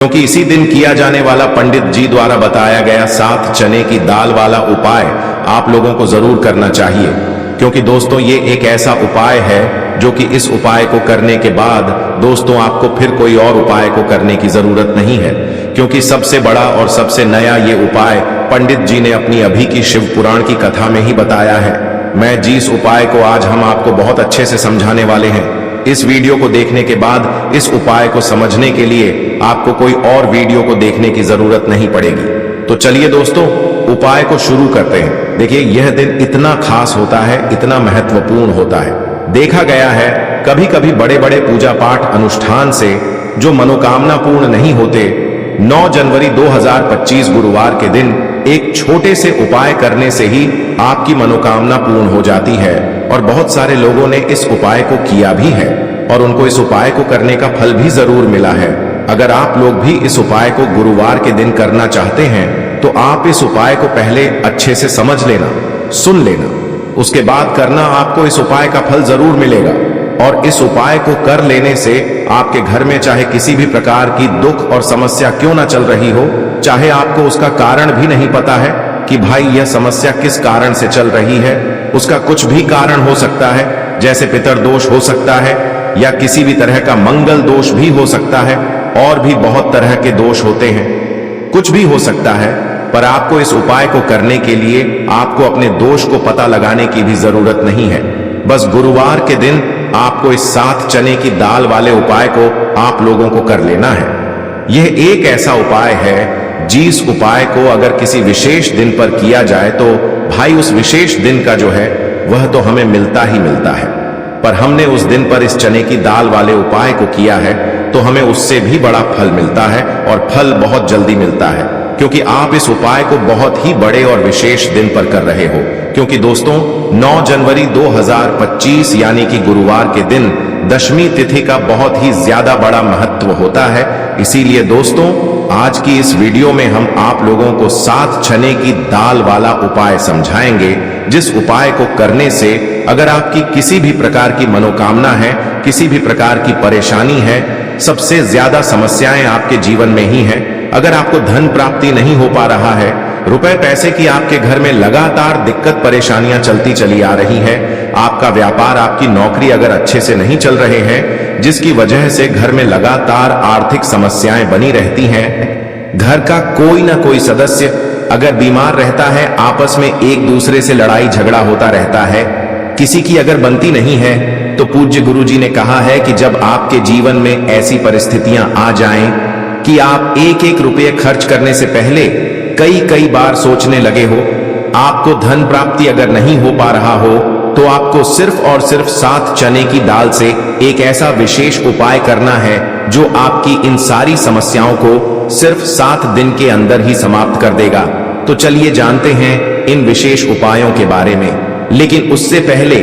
क्योंकि इसी दिन किया जाने वाला पंडित जी द्वारा बताया गया 7 चने की दाल वाला उपाय आप लोगों को जरूर करना चाहिए। क्योंकि दोस्तों ये एक ऐसा उपाय है जो कि इस उपाय को करने के बाद दोस्तों आपको फिर कोई और उपाय को करने की जरूरत नहीं है। क्योंकि सबसे बड़ा और सबसे नया ये उपाय पंडित जी ने अपनी अभी की शिव पुराण की कथा में ही बताया है। मैं जिस उपाय को आज हम आपको बहुत अच्छे से समझाने वाले हैं, इस वीडियो को देखने के बाद इस उपाय को समझने के लिए आपको कोई और वीडियो को देखने की जरूरत नहीं पड़ेगी। तो चलिए दोस्तों उपाय को शुरू करते हैं। देखिए यह दिन इतना खास होता है, इतना महत्वपूर्ण होता है। देखा गया है कभी कभी बड़े बड़े पूजा पाठ अनुष्ठान से जो मनोकामना पूर्ण नहीं होते, 9 जनवरी 2025 गुरुवार के दिन एक छोटे से उपाय करने से ही आपकी मनोकामना पूर्ण हो जाती है। और बहुत सारे लोगों ने इस उपाय को किया भी है और उनको इस उपाय को करने का फल भी जरूर मिला है। अगर आप लोग भी इस उपाय को गुरुवार के दिन करना चाहते हैं तो आप इस उपाय को पहले अच्छे से समझ लेना, सुन लेना, उसके बाद करना। आपको इस उपाय का फल जरूर मिलेगा। और इस उपाय को कर लेने से आपके घर में चाहे किसी भी प्रकार की दुख और समस्या क्यों ना चल रही हो, चाहे आपको उसका कारण भी नहीं पता है कि भाई यह समस्या किस कारण से चल रही है, उसका कुछ भी कारण हो सकता है, जैसे पितर दोष हो सकता है या किसी भी तरह का मंगल दोष भी हो सकता है, और भी बहुत तरह के दोष होते हैं, कुछ भी हो सकता है। पर आपको इस उपाय को करने के लिए आपको अपने दोष को पता लगाने की भी जरूरत नहीं है। बस गुरुवार के दिन आपको इस 7 चने की दाल वाले उपाय को आप लोगों को कर लेना है। यह एक ऐसा उपाय है जिस उपाय को अगर किसी विशेष दिन पर किया जाए तो भाई उस विशेष दिन का जो है वह तो हमें मिलता ही मिलता है। पर हमने उस दिन पर इस चने की दाल वाले उपाय को किया है तो हमें उससे भी बड़ा फल मिलता है, और फल बहुत जल्दी मिलता है। क्योंकि आप इस उपाय को बहुत ही बड़े और विशेष दिन पर कर रहे हो। क्योंकि दोस्तों 9 जनवरी 2025 यानी कि गुरुवार के दिन दशमी तिथि का बहुत ही ज्यादा बड़ा महत्व होता है। इसीलिए दोस्तों आज की इस वीडियो में हम आप लोगों को 7 चने की दाल वाला उपाय समझाएंगे, जिस उपाय को करने से अगर आपकी किसी भी प्रकार की मनोकामना है, किसी भी प्रकार की परेशानी है, सबसे ज्यादा समस्याएं आपके जीवन में ही हैं, अगर आपको धन प्राप्ति नहीं हो पा रहा है, रुपए पैसे की आपके घर में लगातार दिक्कत परेशानियां चलती चली आ रही है, आपका व्यापार आपकी नौकरी अगर अच्छे से नहीं चल रहे हैं, जिसकी वजह से घर में लगातार आर्थिक समस्याएं बनी रहती हैं, घर का कोई ना कोई सदस्य अगर बीमार रहता है, आपस में एक दूसरे से लड़ाई झगड़ा होता रहता है, किसी की अगर बनती नहीं है, तो पूज्य गुरु जी ने कहा है कि जब आपके जीवन में ऐसी परिस्थितियां आ जाएं कि आप एक एक रुपये खर्च करने से पहले कई बार सोचने लगे हो, आपको धन प्राप्ति अगर नहीं हो पा रहा हो, तो आपको सिर्फ और सिर्फ 7 चने की दाल से एक ऐसा विशेष उपाय करना है जो आपकी इन सारी समस्याओं को सिर्फ 7 दिन के अंदर ही समाप्त कर देगा। तो चलिए जानते हैं इन विशेष उपायों के बारे में। लेकिन उससे पहले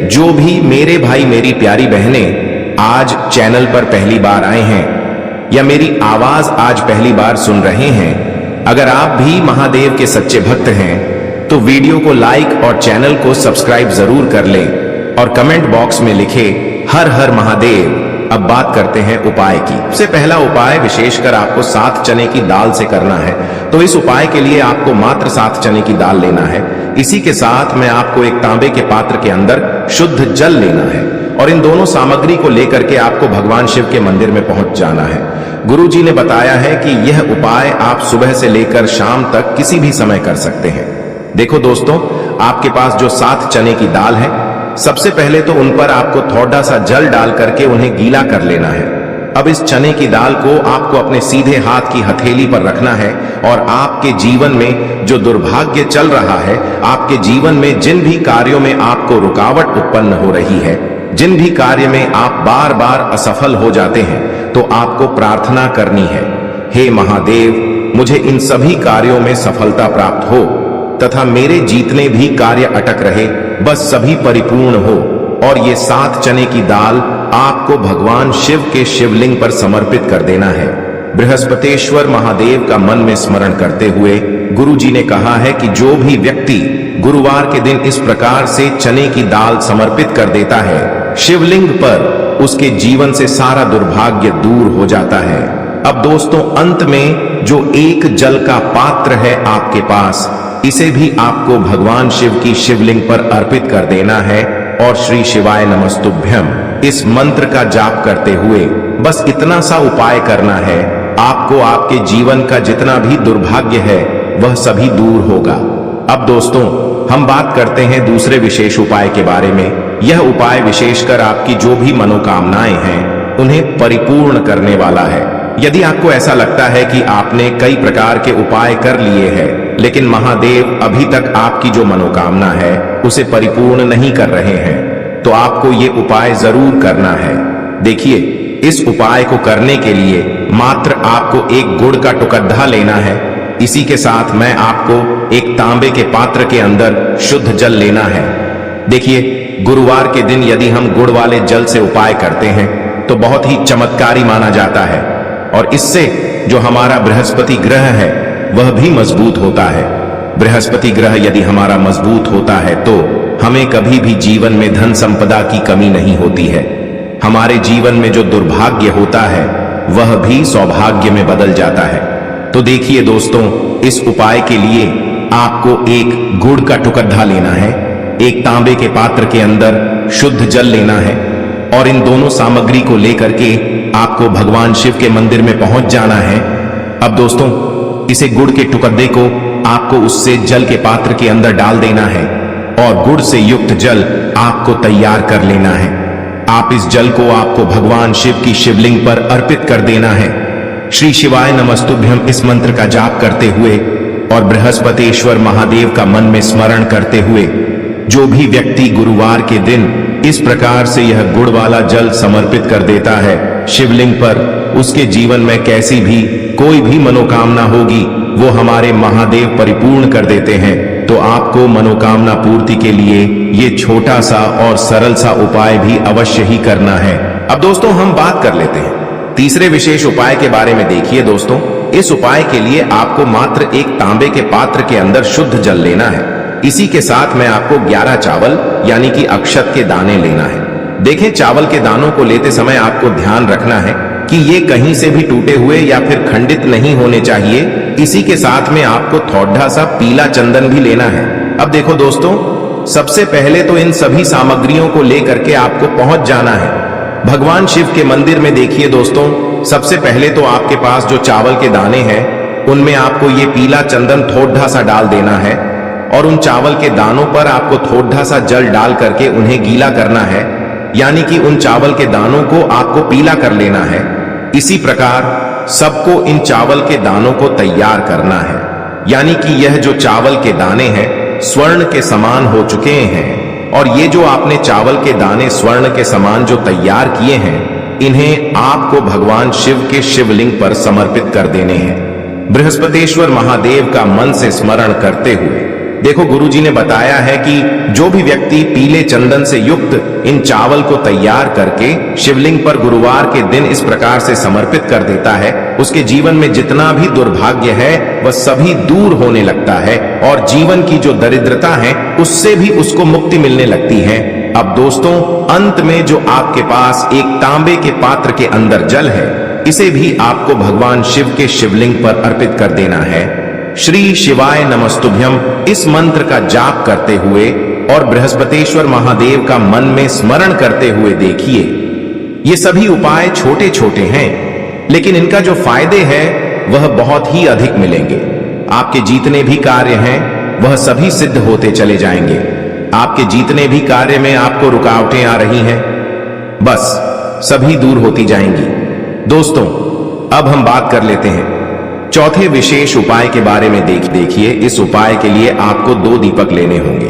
जो भी मेरे भाई मेरी प्यारी बहनें आज चैनल पर पहली बार आए हैं या मेरी आवाज आज पहली बार सुन रहे हैं, अगर आप भी महादेव के सच्चे भक्त हैं तो वीडियो को लाइक और चैनल को सब्सक्राइब जरूर कर लें और कमेंट बॉक्स में लिखे हर हर महादेव। अब बात करते हैं उपाय की। सबसे पहला उपाय विशेषकर आपको 7 चने की दाल से करना है। तो इस उपाय के लिए आपको मात्र 7 चने की दाल लेना है। इसी के साथ में आपको एक तांबे के पात्र के अंदर शुद्ध जल लेना है और इन दोनों सामग्री को लेकर के आपको भगवान शिव के मंदिर में पहुंच जाना है। गुरु जी ने बताया है कि यह उपाय आप सुबह से लेकर शाम तक किसी भी समय कर सकते हैं। देखो दोस्तों, आपके पास जो 7 चने की दाल है, सबसे पहले तो उन पर आपको थोड़ा सा जल डाल करके उन्हें गीला कर लेना है। अब इस चने की दाल को आपको अपने सीधे हाथ की हथेली पर रखना है और आपके जीवन में जो दुर्भाग्य चल रहा है, आपके जीवन में जिन भी कार्यों में आपको रुकावट उत्पन्न हो रही है, जिन भी कार्य में आप बार बार असफल हो जाते हैं, तो आपको प्रार्थना करनी है, हे महादेव मुझे इन सभी कार्यों में सफलता प्राप्त हो तथा मेरे जितने भी कार्य अटक रहे बस सभी परिपूर्ण हो। और ये 7 चने की दाल आपको भगवान शिव के शिवलिंग पर समर्पित कर देना है। बृहस्पतेश्वर महादेव का मन में स्मरण करते हुए गुरु जी ने कहा है कि जो भी व्यक्ति गुरुवार के दिन इस प्रकार से चने की दाल समर्पित कर देता है शिवलिंग पर, उसके जीवन से सारा दुर्भाग्य दूर हो जाता है। अब दोस्तों अंत में जो एक जल का पात्र है आपके पास, इसे भी आपको भगवान शिव की शिवलिंग पर अर्पित कर देना है और श्री शिवाय नमस्तुभ्यम इस मंत्र का जाप करते हुए बस इतना सा उपाय करना है। आपको आपके जीवन का जितना भी दुर्भाग्य है वह सभी दूर होगा। अब दोस्तों हम बात करते हैं दूसरे विशेष उपाय के बारे में। यह उपाय विशेषकर आपकी जो भी मनोकामनाएं हैं उन्हें परिपूर्ण करने वाला है। यदि आपको ऐसा लगता है कि आपने कई प्रकार के उपाय कर लिए हैं लेकिन महादेव अभी तक आपकी जो मनोकामना है उसे परिपूर्ण नहीं कर रहे हैं, तो आपको ये उपाय जरूर करना है। देखिए, इस उपाय को करने के लिए मात्र आपको एक गुड़ का टुकड़ा लेना है। इसी के साथ मैं आपको एक तांबे के पात्र के अंदर शुद्ध जल लेना है। देखिए, गुरुवार के दिन यदि हम गुड़ वाले जल से उपाय करते हैं तो बहुत ही चमत्कारी माना जाता है और इससे जो हमारा बृहस्पति ग्रह है वह भी मजबूत होता है। बृहस्पति ग्रह यदि हमारा मजबूत होता है तो हमें कभी भी जीवन में धन संपदा की कमी नहीं होती है। हमारे जीवन में जो दुर्भाग्य होता है वह भी सौभाग्य में बदल जाता है। तो देखिए दोस्तों, इस उपाय के लिए आपको एक गुड़ का टुकड़ा लेना है, एक तांबे के पात्र के अंदर शुद्ध जल लेना है और इन दोनों सामग्री को लेकर के आपको भगवान शिव के मंदिर में पहुंच जाना है। अब दोस्तों, इसे गुड़ के टुकड़े को आपको उससे जल के पात्र के अंदर डाल देना है और गुड़ से युक्त जल आपको तैयार कर लेना है। आप इस जल को आपको भगवान शिव की शिवलिंग पर अर्पित कर देना है। श्री शिवाय नमस्तुभ्यम इस मंत्र का जाप करते हुए और बृहस्पतेश्वर महादेव का मन में स्मरण करते हुए जो भी व्यक्ति गुरुवार के दिन इस प्रकार से यह गुड़ वाला जल समर्पित कर देता है शिवलिंग पर, उसके जीवन में कैसी भी कोई भी मनोकामना होगी वो हमारे महादेव परिपूर्ण कर देते हैं। तो आपको मनोकामना पूर्ति के लिए ये छोटा सा और सरल सा उपाय भी अवश्य ही करना है। अब दोस्तों हम बात कर लेते हैं तीसरे विशेष उपाय के बारे में। देखिए दोस्तों, इस उपाय के लिए आपको मात्र एक तांबे के पात्र के अंदर शुद्ध जल लेना है। इसी के साथ में आपको 11 चावल यानी कि अक्षत के दाने लेना है। देखें, चावल के दानों को लेते समय आपको ध्यान रखना है कि ये कहीं से भी टूटे हुए या फिर खंडित नहीं होने चाहिए। इसी के साथ में आपको थोड़ा सा पीला चंदन भी लेना है। अब देखो दोस्तों, सबसे पहले तो इन सभी सामग्रियों को लेकर के आपको पहुंच जाना है भगवान शिव के मंदिर में। देखिए दोस्तों, सबसे पहले तो आपके पास जो चावल के दाने हैं उनमें आपको ये पीला चंदन थोड़ा सा डाल देना है और उन चावल के दानों पर आपको थोड़ा सा जल डाल करके उन्हें गीला करना है, यानी कि उन चावल के दानों को आपको पीला कर लेना है। इसी प्रकार सबको इन चावल के दानों को तैयार करना है, यानी कि यह जो चावल के दाने हैं स्वर्ण के समान हो चुके हैं और ये जो आपने चावल के दाने स्वर्ण के समान जो तैयार किए हैं इन्हें आपको भगवान शिव के शिवलिंग पर समर्पित कर देने हैं बृहस्पतेश्वर महादेव का मन से स्मरण करते हुए। देखो, गुरुजी ने बताया है कि जो भी व्यक्ति पीले चंदन से युक्त इन चावल को तैयार करके शिवलिंग पर गुरुवार के दिन इस प्रकार से समर्पित कर देता है उसके जीवन में जितना भी दुर्भाग्य है वह सभी दूर होने लगता है और जीवन की जो दरिद्रता है उससे भी उसको मुक्ति मिलने लगती है। अब दोस्तों, अंत में जो आपके पास एक तांबे के पात्र के अंदर जल है इसे भी आपको भगवान शिव के शिवलिंग पर अर्पित कर देना है। श्री शिवाय नमस्तुभ्यम इस मंत्र का जाप करते हुए और बृहस्पतेश्वर महादेव का मन में स्मरण करते हुए देखिए, ये सभी उपाय छोटे छोटे हैं लेकिन इनका जो फायदे हैं वह बहुत ही अधिक मिलेंगे। आपके जितने भी कार्य हैं वह सभी सिद्ध होते चले जाएंगे। आपके जितने भी कार्य में आपको रुकावटें आ रही हैं बस सभी दूर होती जाएंगी। दोस्तों, अब हम बात कर लेते हैं चौथे विशेष उपाय के बारे में। देखिए, इस उपाय के लिए आपको 2 दीपक लेने होंगे।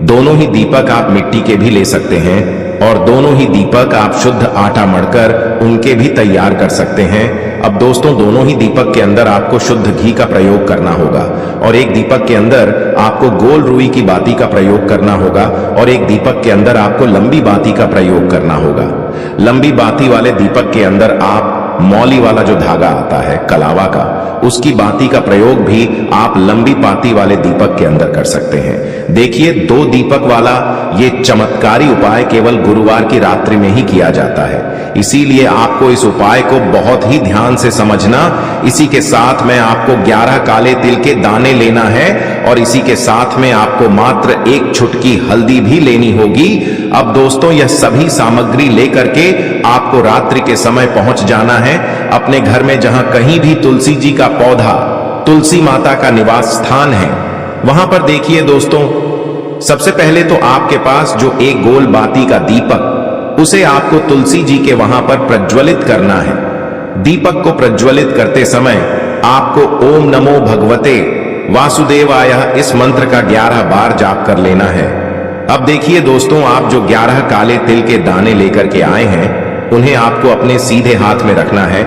दोनों ही दीपक आप मिट्टी के भी ले सकते हैं और दोनों ही दीपक आप शुद्ध आटा मढ़कर उनके भी तैयार कर सकते हैं। अब दोस्तों, दोनों ही दीपक के अंदर आपको शुद्ध घी का प्रयोग करना होगा और एक दीपक के अंदर आपको गोल रुई की बाती का प्रयोग करना होगा और एक दीपक के अंदर आपको लंबी बाती का प्रयोग करना होगा। लंबी बाती वाले दीपक के अंदर आप मौली वाला जो धागा आता है कलावा का, उसकी बाती का प्रयोग भी आप लंबी पाती वाले दीपक के अंदर कर सकते हैं। देखिए, 2 दीपक वाला ये चमत्कारी उपाय केवल गुरुवार की रात्रि में ही किया जाता है, इसीलिए आपको इस उपाय को बहुत ही ध्यान से समझना। इसी के साथ में आपको 11 काले तिल के दाने लेना है और इसी के साथ में आपको मात्र 1 चुटकी हल्दी भी लेनी होगी। अब दोस्तों, यह सभी सामग्री लेकर के आपको रात्रि के समय पहुंच जाना है अपने घर में, जहां कहीं भी तुलसी जी का पौधा, तुलसी माता का निवास स्थान है, वहां पर देखिए दोस्तों, सबसे पहले तो आपके पास जो एक गोल बाती का दीपक, उसे आपको तुलसी जी के वहां पर प्रज्वलित करना है। दीपक को प्रज्वलित करते समय आपको ओम नमो भगवते वासुदेवाय इस मंत्र का 11 बार जाप कर लेना है। अब देखिए दोस्तों, आप जो 11 काले तिल के दाने लेकर के आए हैं, उन्हें आपको अपने सीधे हाथ में रखना है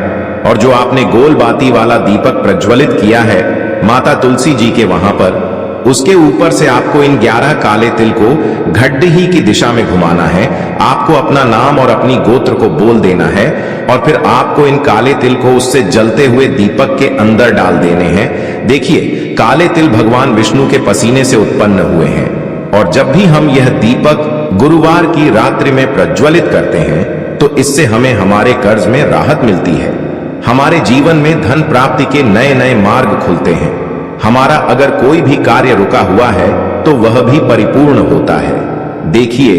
और जो आपने गोल बाती वाला दीपक प्रज्वलित किया है माता तुलसी जी के वहां पर, उसके ऊपर से आपको इन 11 काले तिल को घड्डी की दिशा में घुमाना है। आपको अपना नाम और अपनी गोत्र को बोल देना है और फिर आपको इन काले तिल को उससे जलते हुए दीपक के अंदर डाल देने हैं। देखिए, काले तिल भगवान विष्णु के पसीने से उत्पन्न हुए हैं और जब भी हम यह दीपक गुरुवार की रात्रि में प्रज्वलित करते हैं तो इससे हमें हमारे कर्ज में राहत मिलती है, हमारे जीवन में धन प्राप्ति के नए नए मार्ग खुलते हैं, हमारा अगर कोई भी कार्य रुका हुआ है तो वह भी परिपूर्ण होता है। देखिए,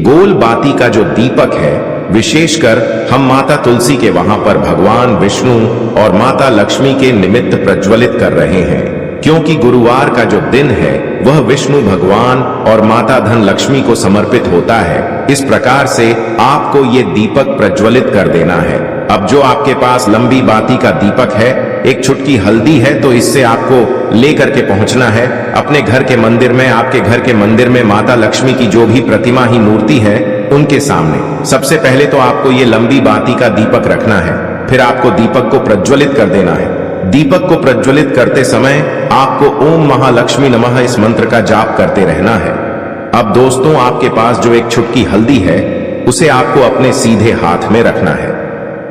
गोल बाती का जो दीपक है, विशेषकर हम माता तुलसी के वहां पर भगवान विष्णु और माता लक्ष्मी के निमित्त प्रज्वलित कर रहे हैं, क्योंकि गुरुवार का जो दिन है वह विष्णु भगवान और माता धन लक्ष्मी को समर्पित होता है। इस प्रकार से आपको ये दीपक प्रज्वलित कर देना है। अब जो आपके पास लंबी बाती का दीपक है, 1 चुटकी हल्दी है, तो इससे आपको लेकर के पहुंचना है अपने घर के मंदिर में। आपके घर के मंदिर में माता लक्ष्मी की जो भी प्रतिमा ही मूर्ति है, उनके सामने सबसे पहले तो आपको ये लंबी बाती का दीपक रखना है, फिर आपको दीपक को प्रज्वलित कर देना है। दीपक को प्रज्वलित करते समय आपको ओम महालक्ष्मी नमः इस मंत्र का जाप करते रहना है। अब दोस्तों, आपके पास जो 1 चुटकी हल्दी है, उसे आपको अपने सीधे हाथ में रखना है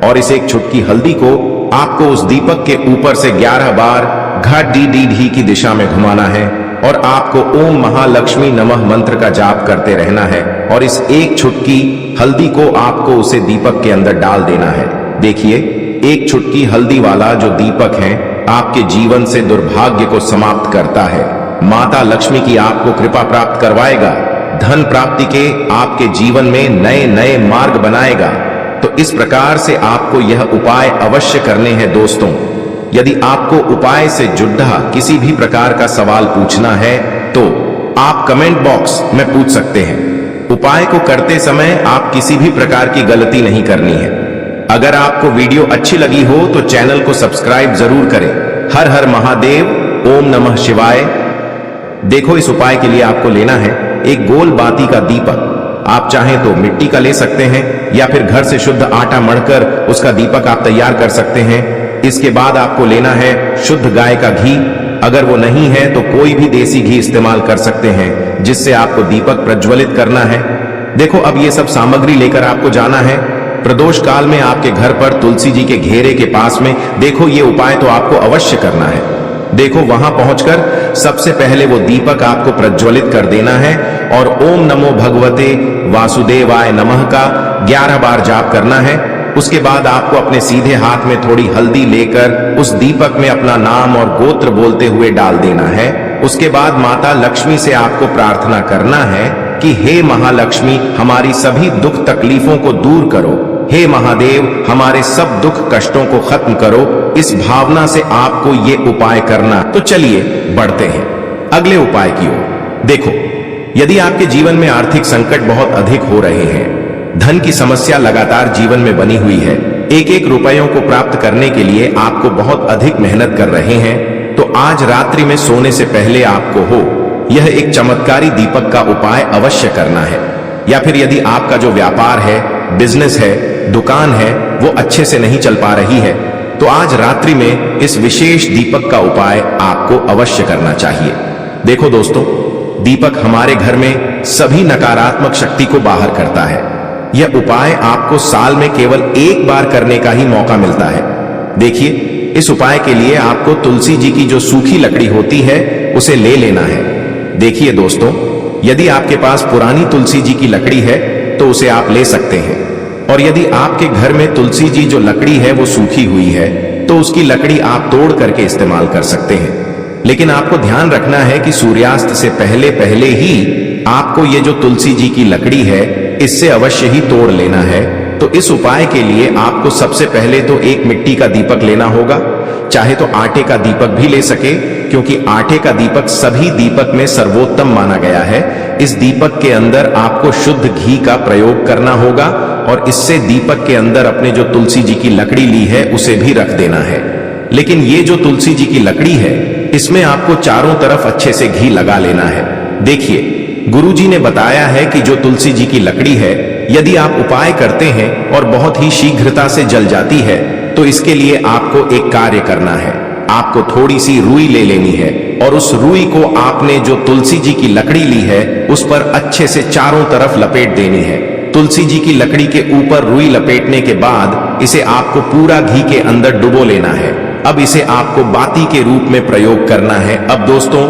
और इस 1 चुटकी हल्दी को आपको उस दीपक के ऊपर से 11 बार घड़ी की दिशा में घुमाना है और आपको ओम महालक्ष्मी नमः मंत्र का जाप करते रहना है और इस 1 चुटकी हल्दी को आपको उसे दीपक के अंदर डाल देना है। देखिए, 1 चुटकी हल्दी वाला जो दीपक है आपके जीवन से दुर्भाग्य को समाप्त करता है, माता लक्ष्मी की आपको कृपा प्राप्त करवाएगा, धन प्राप्ति के आपके जीवन में नए नए मार्ग बनाएगा। तो इस प्रकार से आपको यह उपाय अवश्य करने हैं दोस्तों। यदि आपको उपाय से जुड़ा किसी भी प्रकार का सवाल पूछना है तो आप कमेंट बॉक्स में पूछ सकते हैं। उपाय को करते समय आप किसी भी प्रकार की गलती नहीं करनी है। अगर आपको वीडियो अच्छी लगी हो तो चैनल को सब्सक्राइब जरूर करें। हर हर महादेव, ओम नमः शिवाय। देखो, इस उपाय के लिए आपको लेना है 1 गोल बाती का दीपक। आप चाहें तो मिट्टी का ले सकते हैं या फिर घर से शुद्ध आटा मढ़कर उसका दीपक आप तैयार कर सकते हैं। इसके बाद आपको लेना है शुद्ध गाय का घी। अगर वो नहीं है तो कोई भी देसी घी इस्तेमाल कर सकते हैं, जिससे आपको दीपक प्रज्वलित करना है। देखो, अब ये सब सामग्री लेकर आपको जाना है प्रदोष काल में आपके घर पर तुलसी जी के घेरे के पास में। देखो, ये उपाय तो आपको अवश्य करना है। देखो, वहां पहुंचकर सबसे पहले वो दीपक आपको प्रज्वलित कर देना है और ओम नमो भगवते वासुदेवाय नमः का 11 बार जाप करना है। उसके बाद आपको अपने सीधे हाथ में थोड़ी हल्दी लेकर उस दीपक में अपना नाम और गोत्र बोलते हुए डाल देना है। उसके बाद माता लक्ष्मी से आपको प्रार्थना करना है कि हे महालक्ष्मी, हमारी सभी दुख तकलीफों को दूर करो, हे महादेव, हमारे सब दुख कष्टों को खत्म करो। इस भावना से आपको ये उपाय करना। तो चलिए बढ़ते हैं अगले उपाय की ओर। देखो, यदि आपके जीवन में आर्थिक संकट बहुत अधिक हो रहे हैं, धन की समस्या लगातार जीवन में बनी हुई है, एक एक रुपयों को प्राप्त करने के लिए आपको बहुत अधिक मेहनत कर रहे हैं, तो आज रात्रि में सोने से पहले आपको हो यह एक चमत्कारी दीपक का उपाय अवश्य करना है। या फिर यदि आपका जो व्यापार है, बिजनेस है, दुकान है, वो अच्छे से नहीं चल पा रही है, तो आज रात्रि में इस विशेष दीपक का उपाय आपको अवश्य करना चाहिए। देखो दोस्तों, दीपक हमारे घर में सभी नकारात्मक शक्ति को बाहर करता है। यह उपाय आपको साल में केवल एक बार करने का ही मौका मिलता है। देखिए, इस उपाय के लिए आपको तुलसी जी की जो सूखी लकड़ी होती है उसे ले लेना है। देखिए दोस्तों, यदि आपके पास पुरानी तुलसी जी की लकड़ी है तो उसे आप ले सकते हैं, और यदि आपके घर में तुलसी जी जो लकड़ी है वो सूखी हुई है तो उसकी लकड़ी आप तोड़ करके इस्तेमाल कर सकते हैं। लेकिन आपको ध्यान रखना है कि सूर्यास्त से पहले पहले ही आपको ये जो तुलसी जी की लकड़ी है इससे अवश्य ही तोड़ लेना है। तो इस उपाय के लिए आपको सबसे पहले तो एक मिट्टी का दीपक लेना होगा, चाहे तो आटे का दीपक भी ले सके, क्योंकि आटे का दीपक सभी दीपक में सर्वोत्तम माना गया है। इस दीपक के अंदर आपको शुद्ध घी का प्रयोग करना होगा और इससे दीपक के अंदर अपने जो तुलसी जी की लकड़ी ली है उसे भी रख देना है। लेकिन ये जो तुलसी जी की लकड़ी है इसमें आपको चारों तरफ अच्छे से घी लगा लेना है। देखिए, गुरुजी ने बताया है कि जो तुलसी जी की लकड़ी है यदि आप उपाय करते हैं और बहुत ही शीघ्रता से जल जाती है तो इसके लिए आपको एक कार्य करना है। आपको थोड़ी सी रुई ले लेनी है और उस रुई को आपने जो तुलसी जी की लकड़ी ली है उस पर अच्छे से चारों तरफ लपेट देनी है। तुलसी जी की लकड़ी के ऊपर रुई लपेटने के बाद इसे आपको पूरा घी के अंदर डुबो लेना है। अब इसे आपको बाती के रूप में प्रयोग करना है। अब दोस्तों,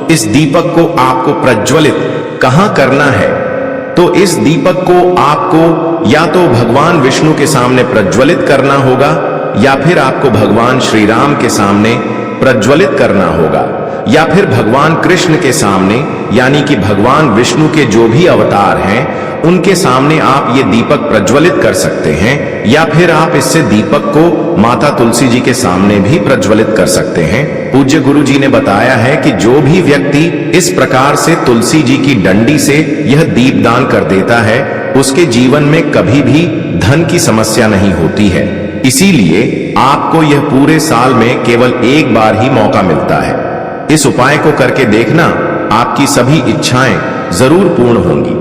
इस दीपक को आपको प्रज्वलित कहां करना है? तो इस दीपक को आपको या तो भगवान विष्णु के सामने प्रज्वलित करना होगा या फिर आपको भगवान श्री राम के सामने प्रज्वलित करना होगा, या फिर भगवान कृष्ण के सामने, यानी कि भगवान विष्णु के जो भी अवतार हैं उनके सामने आप ये दीपक प्रज्वलित कर सकते हैं, या फिर आप इससे दीपक को माता तुलसी जी के सामने भी प्रज्वलित कर सकते हैं। पूज्य गुरु जी ने बताया है कि जो भी व्यक्ति इस प्रकार से तुलसी जी की डंडी से यह दीपदान कर देता है उसके जीवन में कभी भी धन की समस्या नहीं होती है। इसीलिए आपको यह पूरे साल में केवल एक बार ही मौका मिलता है। इस उपाय को करके देखना, आपकी सभी इच्छाएं जरूर पूर्ण होंगी।